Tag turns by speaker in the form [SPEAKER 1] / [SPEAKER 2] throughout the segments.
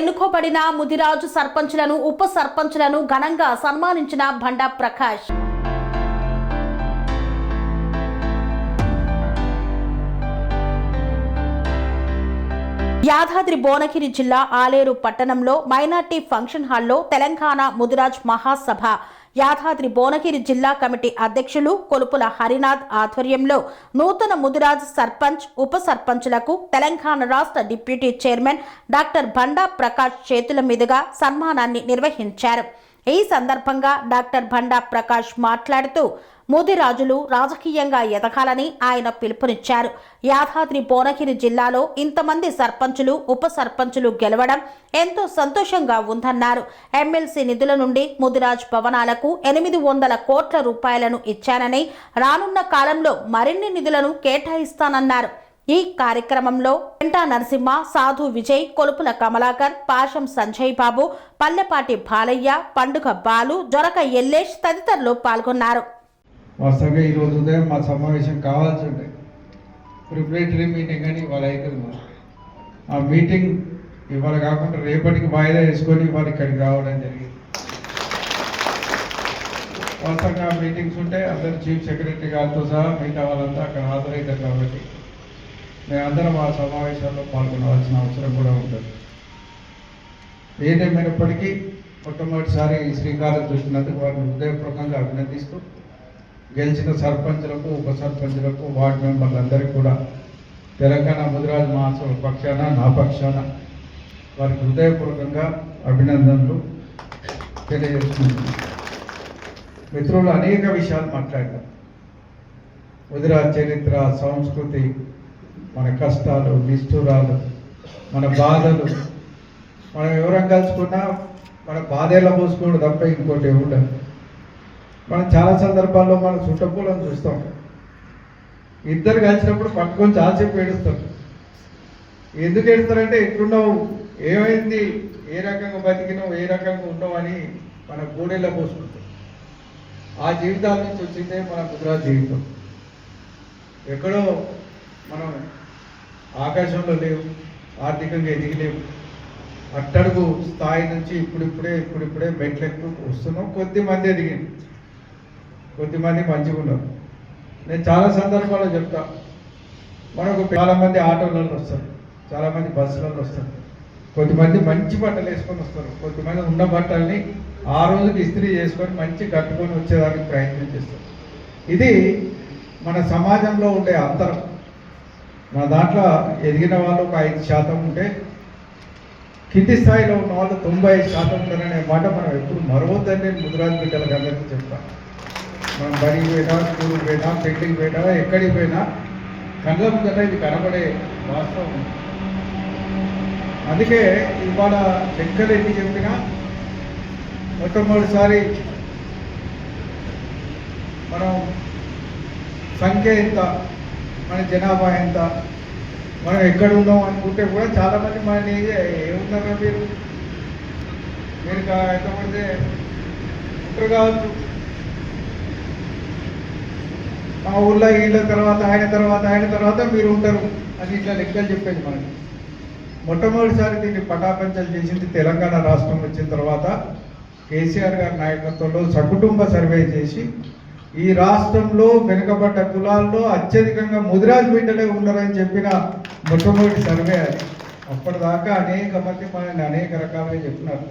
[SPEAKER 1] ఎన్నుకోబడిన ముదిరాజు సర్పంచులను ఉప సర్పంచులను ఘనంగా సన్మానించిన బండా ప్రకాష్. యాదాద్రి భువనగిరి జిల్లా ఆలేరు పట్టణంలో మైనార్టీ ఫంక్షన్ హాల్లో తెలంగాణ ముదిరాజ్ మహాసభ యాదాద్రి భువనగిరి జిల్లా కమిటీ అధ్యక్షులు కొలుపుల హరినాథ్ ఆధ్వర్యంలో నూతన ముదిరాజ్ సర్పంచ్ ఉప సర్పంచులకు తెలంగాణ రాష్ట్ర డిప్యూటీ చైర్మన్ డాక్టర్ బండా ప్రకాష్ చేతుల మీదుగా సన్మానాన్ని నిర్వహించారు. ఈ సందర్భంగా డాక్టర్ బండా ప్రకాష్ మాట్లాడుతూ ముదిరాజులు రాజకీయంగా ఎదగాలని ఆయన పిలుపునిచ్చారు. యాదాద్రి భువనగిరి జిల్లాలో ఇంతమంది సర్పంచులు ఉప సర్పంచులు గెలవడం ఎంతో సంతోషంగా ఉందన్నారు. ఎమ్మెల్సీ నిధుల నుండి ముదిరాజ్ భవనాలకు 800 కోట్ల రూపాయలను ఇచ్చానని రానున్న కాలంలో మరిన్ని నిధులను కేటాయిస్తానన్నారు. ఈ కార్యక్రమంలో వెంటా నరసింహ, సాధు విజయ్, కొలుపుల కమలాకర్, పాశం సంజయ్ బాబు, పల్లెపాటి బాలయ్య, పండుగ బాలు, జొరక ఎల్లేష్ తదితరులు పాల్గొన్నారు.
[SPEAKER 2] వాస్తవంగా ఈరోజు ఉదయం మా సమావేశం కావాల్సి ఉండే ప్రిపరేటరీ మీటింగ్ అని ఇవాళ అవుతుంది. ఆ మీటింగ్ ఇవాళ కాకుండా రేపటికి వాయిదా వేసుకొని ఇవాళ ఇక్కడికి రావడం జరిగింది. వాస్తవంగా మీటింగ్స్ ఉంటే అందరు చీఫ్ సెక్రటరీ గారితో సహా మిగతా వాళ్ళంతా అక్కడ హాజరవుతారు కాబట్టి మేమందరం ఆ సమావేశాల్లో పాల్గొనవలసిన అవసరం కూడా ఉంటుంది. ఏదేమైనప్పటికీ మొట్టమొదటిసారి ఈ శ్రీకారం చుట్టినందుకు వారిని హృదయపూర్వకంగా అభినందిస్తూ గెలిచిన సర్పంచులకు ఉప సర్పంచులకు వార్డు మెంబర్లందరికీ కూడా తెలంగాణ ముదిరాజ్ మహాసభ పక్షాన నా పక్షాన వారికి హృదయపూర్వకంగా అభినందనలు తెలియజేస్తున్నాను. మిత్రులు అనేక విషయాలు మాట్లాడారు. ముదిరాజ్ చరిత్ర, సంస్కృతి, మన కష్టాలు, నిష్ఠురాలు, మన బాధలు, మనం ఎవరం కలుసుకున్నా మన బాధేలా పోసుకోవడం తప్ప ఇంకోటి ఉండదు. మనం చాలా సందర్భాల్లో మనం చుట్టపూలను చూస్తాం. ఇద్దరు కలిసినప్పుడు పట్టుకొని చాలాసేపు ఏడుస్తారు. ఎందుకు ఏడుస్తారంటే ఎట్లున్నావు, ఏమైంది, ఏ రకంగా బతికినావు, ఏ రకంగా ఉన్నావు అని మన గూడెల్లో పోసుకుంటాం. ఆ జీవితాల నుంచి వచ్చిందే మన ముదిరాజ్ జీవితం. ఎక్కడో మనం ఆకాశంలో లేవు, ఆర్థికంగా ఎదిగలేవు. అట్టడుగు స్థాయి నుంచి ఇప్పుడిప్పుడే మెట్లెక్కు వస్తున్నాం. కొద్దిమంది ఎదిగింది, కొద్దిమంది మంచిగా ఉన్నారు. నేను చాలా సందర్భాల్లో చెప్తా, మనకు చాలామంది ఆటోలలో వస్తారు, చాలామంది బస్సులలో వస్తారు. కొద్దిమంది మంచి బట్టలు వేసుకొని వస్తారు, కొద్దిమంది ఉన్న బట్టల్ని ఆ రోజుకి ఇస్త్రీ చేసుకొని మంచి కట్టుకొని వచ్చేదానికి ప్రయత్నం చేస్తారు. ఇది మన సమాజంలో ఉండే అంతరం. మన దాంట్లో ఎదిగిన వాళ్ళు ఒక 5% ఉంటే కింది స్థాయిలో ఉన్న వాళ్ళు 95% ఉంటారనే మాట మనం ఎప్పుడు మరవద్దని నేను ముదిరాజ్ బిడ్డలకు అందరికీ చెప్తాను. మనం బడికి పోయినా, స్కూల్కి పోయినా, పెళ్లికి పోయినా, ఎక్కడికి పోయినా కళ్ళ ముందట ఇది కనబడే వాస్తవం. అందుకే ఇవాళ లెక్కలు ఎన్ని చెప్పినా మొట్టమొదటిసారి మనం సంఖ్య ఎంత, మన జనాభా ఎంత, మనం ఎక్కడ ఉన్నాం అనుకుంటే కూడా చాలామంది మనని ఏమున్నారా మీరు ఎంతమంది ఉంటారు కావచ్చు. మా ఊళ్ళో వీళ్ళ తర్వాత ఆయన మీరు ఉంటారు అని ఇట్లా లెక్కలు చెప్పేది మనకి. మొట్టమొదటిసారి దీన్ని పటాపంచలు చేసింది తెలంగాణ రాష్ట్రం వచ్చిన తర్వాత కేసీఆర్ గారి నాయకత్వంలో సకుటుంబ సర్వే చేసి ఈ రాష్ట్రంలో వెనుకబడ్డ కులాల్లో అత్యధికంగా ముదిరాజ్ బిడ్డలే ఉన్నారని చెప్పిన మొట్టమొదటి సర్వే అది. అప్పటిదాకా అనేక మంది మనల్ని అనేక రకాలుగా చెప్పినారు.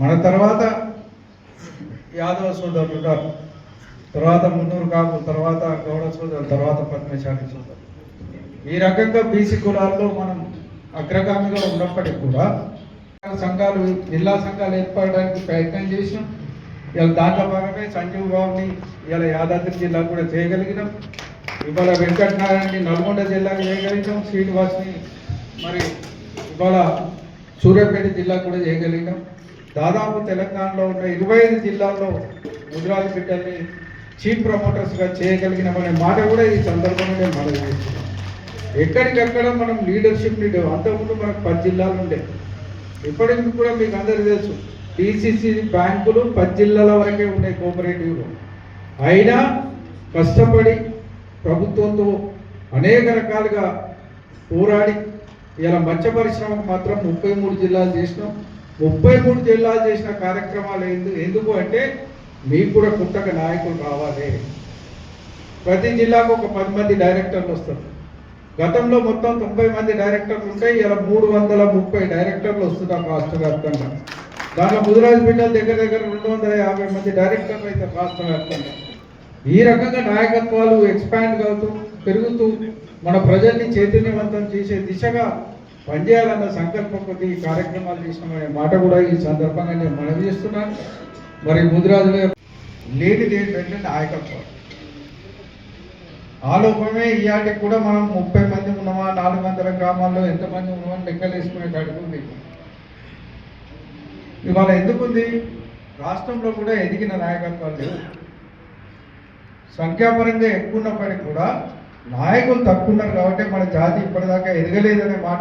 [SPEAKER 2] మన తర్వాత యాదవ సోదరులు ఉన్నారు, తర్వాత మున్నూరు కాపు, తర్వాత గౌడ సోదరులు, తర్వాత పద్మశాలి సోదరులు. ఈ రకంగా బీసీ కులాల్లో మనం అగ్రగామిగా ఉన్నప్పటికీ కూడా సంఘాలు, జిల్లా సంఘాలు ఏర్పడడానికి ప్రయత్నం చేసినాం. ఇవాళ దాంట్లో భాగమే సంజీవ్ బాబుని ఇవాళ యాదాద్రి జిల్లా కూడా చేయగలిగినాం. ఇవాళ వెంకటనారాయణని నల్గొండ జిల్లాకు చేయగలిగినాం. శ్రీనివాస్ని మరి ఇవాళ సూర్యాపేట జిల్లా కూడా చేయగలిగినాం. దాదాపు తెలంగాణలో ఉన్న 25 జిల్లాల్లో ముదిరాజ్ బిడ్డల్ని చీఫ్ ప్రమోటర్స్గా చేయగలిగినామనే మాట కూడా ఈ సందర్భంగా నేను మనవి చేస్తున్నాను. ఎక్కడికక్కడ మనం లీడర్షిప్ని అంతకుముందు మనకు 10 జిల్లాలు ఉండే, ఇప్పటికి కూడా మీకు అందరికీ తెలుసు డిసిసి బ్యాంకులు 10 జిల్లాల వరకే ఉన్నాయి కోఆపరేటివ్లో. అయినా కష్టపడి ప్రభుత్వంతో అనేక రకాలుగా పోరాడి ఇలా మత్స్య పరిశ్రమకు మాత్రం 33 జిల్లాలు చేసినాం. 33 జిల్లాలు చేసిన కార్యక్రమాలు ఎందుకు అంటే మీకు కూడా కొత్తగా నాయకులు కావాలి. ప్రతి జిల్లాకు ఒక 10 మంది డైరెక్టర్లు వస్తారు. గతంలో మొత్తం 90 మంది డైరెక్టర్లు ఉంటాయి. ఇలా 330 డైరెక్టర్లు వస్తున్నారు రాష్ట్ర వ్యాప్తంగా. దాంట్లో ముదిరాజు బిడ్డలు దగ్గర 250 మంది డైరెక్టర్లు అయితే రాష్ట్ర వ్యాప్తంగా. ఈ రకంగా నాయకత్వాలు ఎక్స్పాండ్ అవుతూ పెరుగుతూ మన ప్రజల్ని చైతన్యవంతం చేసే దిశగా పనిచేయాలన్న సంకల్పం కొద్ది ఈ కార్యక్రమాలు చేసినామనే మాట కూడా ఈ సందర్భంగా నేను మనవి చేస్తున్నాను. మరి ముదిరాజుల లేనిది ఏంటంటే నాయకత్వం. ఆలోపమే ఇయాటికి కూడా మనం 30 మంది ఉన్నామా, 400 గ్రామాల్లో ఎంతమంది ఉన్నామని లెక్కలేసుకునే అడుగుంది. ఇవాళ ఎందుకుంది? రాష్ట్రంలో కూడా ఎదిగిన నాయకత్వాలు లేవు. సంఖ్యాపరంగా ఎక్కువ ఉన్నప్పటికీ కూడా నాయకులు తక్కువ ఉన్నారు కాబట్టి మన జాతి ఇప్పటిదాకా ఎదగలేదనే మాట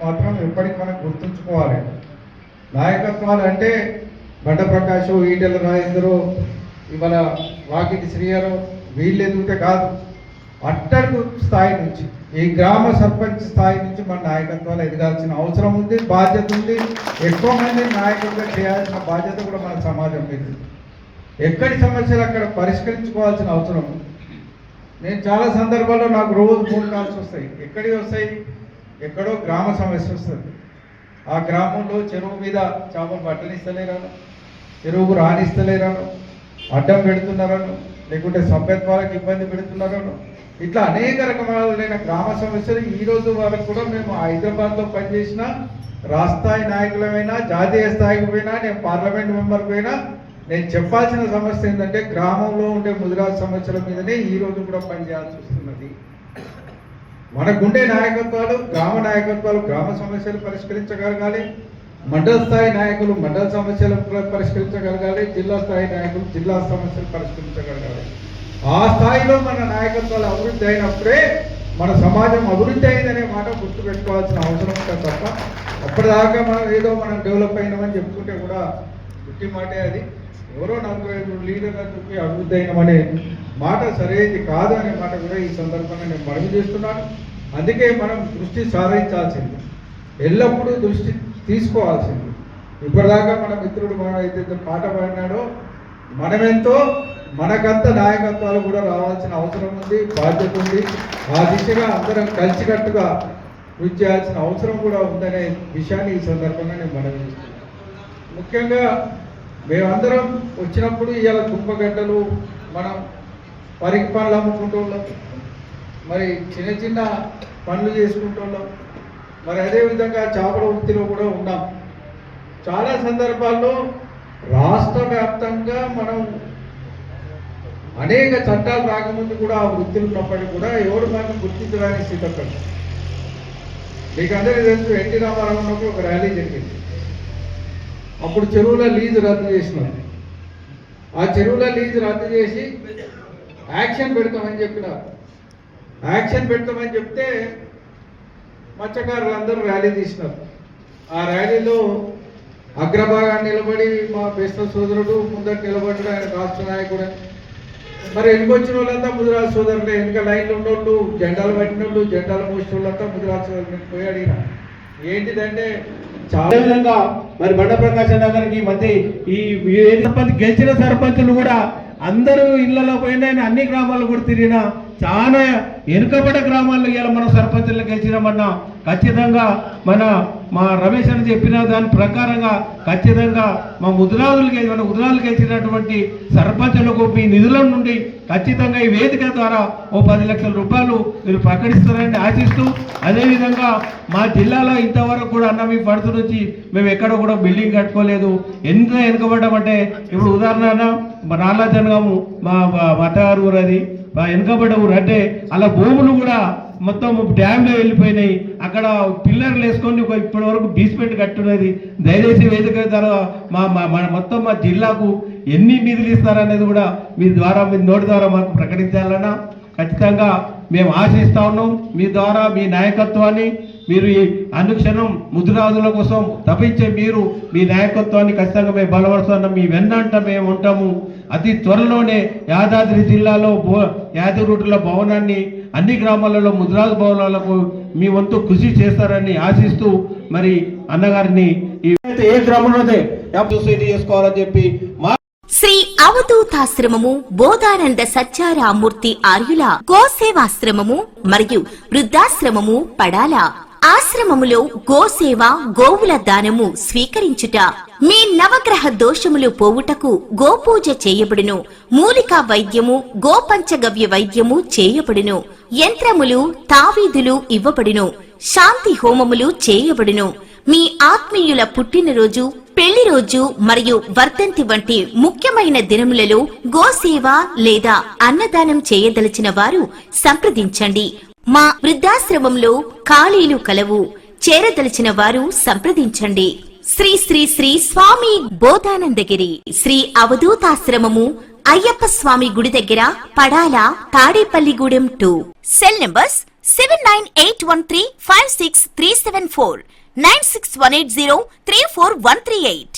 [SPEAKER 2] మాత్రం ఎప్పటికీ మనం గుర్తుంచుకోవాలి. నాయకత్వాలు అంటే బండ ప్రకాశ్, ఈటెల రాజేందరు, ఇవాళ వాకిటి శ్రీయరు వీళ్ళు ఎదిగితే కాదు. అట్టడుగు స్థాయి నుంచి, ఈ గ్రామ సర్పంచ్ స్థాయి నుంచి మన నాయకత్వాలు ఎదగాల్సిన అవసరం ఉంది, బాధ్యత ఉంది. ఎక్కువ మంది నాయకులుగా చేయాల్సిన బాధ్యత కూడా మన సమాజం మీద. ఎక్కడి సమస్యలు అక్కడ పరిష్కరించుకోవాల్సిన అవసరం ఉంది. నేను చాలా సందర్భాల్లో నాకు రోజు 3 కాల్స్ వస్తాయి. ఎక్కడికి వస్తాయి? ఎక్కడో గ్రామ సమస్య వస్తుంది. ఆ గ్రామంలో చెరువు మీద చేపలు పట్టనిస్తలేరాను, చెరువుకు రానిస్తలేరాను, అడ్డం పెడుతున్నారను, లేకుంటే సభ్యత్వాలకు ఇబ్బంది పెడుతున్నారను, ఇట్లా అనేక రకమైన గ్రామ సమస్యలు ఈ రోజు వరకు కూడా మేము హైదరాబాద్లో పనిచేసిన రాష్ట్రస్థాయి నాయకులమైనా, జాతీయ స్థాయికి పోయినా, నేను పార్లమెంట్ మెంబర్ పోయినా నేను చెప్పాల్సిన సమస్య ఏంటంటే గ్రామంలో ఉండే ముదిరాజు సమస్యల మీదనే ఈ రోజు కూడా పనిచేయాల్సి వస్తున్నది. మనకుండే నాయకత్వాలు, గ్రామ సమస్యలు పరిష్కరించగలగాలి. మండల స్థాయి నాయకులు మండల సమస్యలు పరిష్కరించగలగాలి. జిల్లా స్థాయి నాయకులు జిల్లా సమస్యలు పరిష్కరించగలగాలి. ఆ స్థాయిలో మన నాయకత్వాలు అభివృద్ధి అయినప్పుడే మన సమాజం అభివృద్ధి అయిందనే మాట గుర్తుపెట్టుకోవాల్సిన అవసరం ఉంటుంది తప్ప అప్పటిదాకా మనం డెవలప్ అయినామని చెప్పుకుంటే కూడా గుట్టి మాటే. అది ఎవరో 45 లీడర్గా చెప్పి అభివృద్ధి అయినామనే మాట సరైనది కాదు అనే మాట కూడా ఈ సందర్భంగా నేను మనవి చేస్తున్నాను. అందుకే మనం దృష్టి సాధించాల్సింది, ఎల్లప్పుడూ దృష్టి తీసుకోవాల్సింది. ఇప్పటిదాకా మన మిత్రుడు మనం అయితే పాట పాడినాడో మనమెంతో మనకంత నాయకత్వాలు కూడా రావాల్సిన అవసరం ఉంది, బాధ్యత ఉంది. ఆ దిశగా అందరం కలిసికట్టుగా కృషి చేయాల్సిన అవసరం కూడా ఉందనే విషయాన్ని ఈ సందర్భంగా నేను మనవి చేస్తున్నాను. ముఖ్యంగా మేమందరం వచ్చినప్పుడు ఇవాళ దుంపగడ్డలు మనం పరికి పనులు అమ్ముకుంటున్నాం, మరి చిన్న చిన్న పనులు చేసుకుంటున్నాం, మరి అదేవిధంగా చేపల వృత్తిలో కూడా ఉన్నాం. చాలా సందర్భాల్లో రాష్ట్ర వ్యాప్తంగా మనం అనేక చట్టాలు రాకముందు కూడా ఆ వృత్తులు ఉన్నప్పటికీ కూడా ఎవరు మనం గుర్తించడానికి సిద్ధపడ్డాం. మీకు అందరికీ తెలుసు, ఎన్టీ రామారావు ఉన్నప్పుడు ఒక ర్యాలీ జరిగింది. అప్పుడు చెరువుల లీజు రద్దు చేసినాం. ఆ చెరువుల లీజు రద్దు చేసి యాక్షన్ పెడతామని చెప్పినారు. యాక్షన్ పెడతామని చెప్తే మత్స్యకారులందరూ ర్యాలీ తీసినారు. ఆ ర్యాలీలో అగ్రభాగాన్ని నిలబడి మా బెస్ట్ సోదరుడు ముందట నిలబడ్డాడు, ఆయన రాష్ట్ర నాయకుడు. మరి వెనుకొచ్చిన వాళ్ళంతా ముదిరాజు సోదరులే. వెనుక లైన్లు ఉన్నోళ్ళు, జెండాలు పట్టిన వాళ్ళు, జెండాలు మోసిన వాళ్ళంతా ముదిరాజు సోదరులు. పోయి అడిగిన ఏంటిదంటే
[SPEAKER 3] చాలా విధంగా మరి బండ ప్రకాశ్ అన్న గారికి మధ్య ఈ గెలిచిన సర్పంచులు కూడా అందరూ ఇళ్లలో పోయినా అన్ని గ్రామాలు కూడా తిరిగినా చాలా వెనుకబడ్డ గ్రామాల్లో ఇలా మనం సర్పంచులు గెలిచినామన్నా ఖచ్చితంగా మా రమేష్ అని చెప్పిన దాని ప్రకారంగా ఖచ్చితంగా మన ముదిరాజులు గెలిచినటువంటి సర్పంచులకు మీ నిధుల నుండి ఖచ్చితంగా ఈ వేదిక ద్వారా ఓ 10 లక్షల రూపాయలు మీరు ప్రకటిస్తారని ఆశిస్తూ, అదేవిధంగా మా జిల్లాలో ఇంతవరకు కూడా అన్న మీ ఫండ్స్ నుంచి మేము ఎక్కడ కూడా బిల్డింగ్ కట్టుకోలేదు. ఎంత వెనుకబడ్డామంటే ఇప్పుడు ఉదాహరణ నాలా జనగాము మా మతగారు ఊరు, అది వెనుకబడ్డ ఊరు. అంటే అలా భూములు కూడా మొత్తం డ్యామ్లో వెళ్ళిపోయినాయి. అక్కడ పిల్లర్లు వేసుకొని ఇప్పటి వరకు బీస్మెంట్ కట్టున్నది. దయచేసి వేదిక ద్వారా మొత్తం మా జిల్లాకు ఎన్ని నిధులు ఇస్తారనేది కూడా మీ నోటి ద్వారా మాకు ప్రకటించాలన్నా ఖచ్చితంగా మేము ఆశిస్తా ఉన్నాం. మీ ద్వారా మీ నాయకత్వాన్ని మీరు ఈ అనుక్షణం ముదిరాజుల కోసం తప్పించే మీరు మీ నాయకత్వాన్ని ఖచ్చితంగా మేము బలపరుస్తున్నాం, మీ వెన్నంట మేము ఉంటాము. అతి త్వరలోనే యాదాద్రి జిల్లాలో యాదగిరిగుట్టల భవనాన్ని అన్ని గ్రామాలలో ముదిరాజు భవనాలకు మీ వంతు కృషి చేస్తారని ఆశిస్తూ మరి అన్నగారిని ఏ గ్రామంలోనే సొసైటీ చేసుకోవాలని చెప్పి
[SPEAKER 4] శ్రీ అవధూతాశ్రమము బోధానంద సత్యారామూర్తి ఆర్యుల గోసేవాశ్రమము మరియు వృద్ధాశ్రమము పడాల. ఆశ్రమములో గోసేవ గోవుల దానము స్వీకరించుట, మీ నవగ్రహ దోషములు పోవుటకు గోపూజ చేయబడును. మూలికా వైద్యము గోపంచగవ్య వైద్యము చేయబడును. యంత్రములు తావీదులు ఇవ్వబడును. శాంతి హోమములు చేయబడును. మీ ఆత్మీయుల పుట్టినరోజు, పెళ్లి రోజు మరియు వర్ధంతి వంటి ముఖ్యమైన దినములలో గోసేవ లేదా అన్నదానం చేయదలిచిన వారు సంప్రదించండి. మా వృద్ధాశ్రమంలో ఖాళీలు కలవు. చేరదలిచిన వారు సంప్రదించండి. శ్రీ శ్రీ శ్రీ స్వామి బోధానందగిరి శ్రీ అవధూతాశ్రమము, అయ్యప్ప స్వామి గుడి దగ్గర, పడాల, తాడేపల్లిగూడెం 2. Cell numbers 7981356374, 96180341138.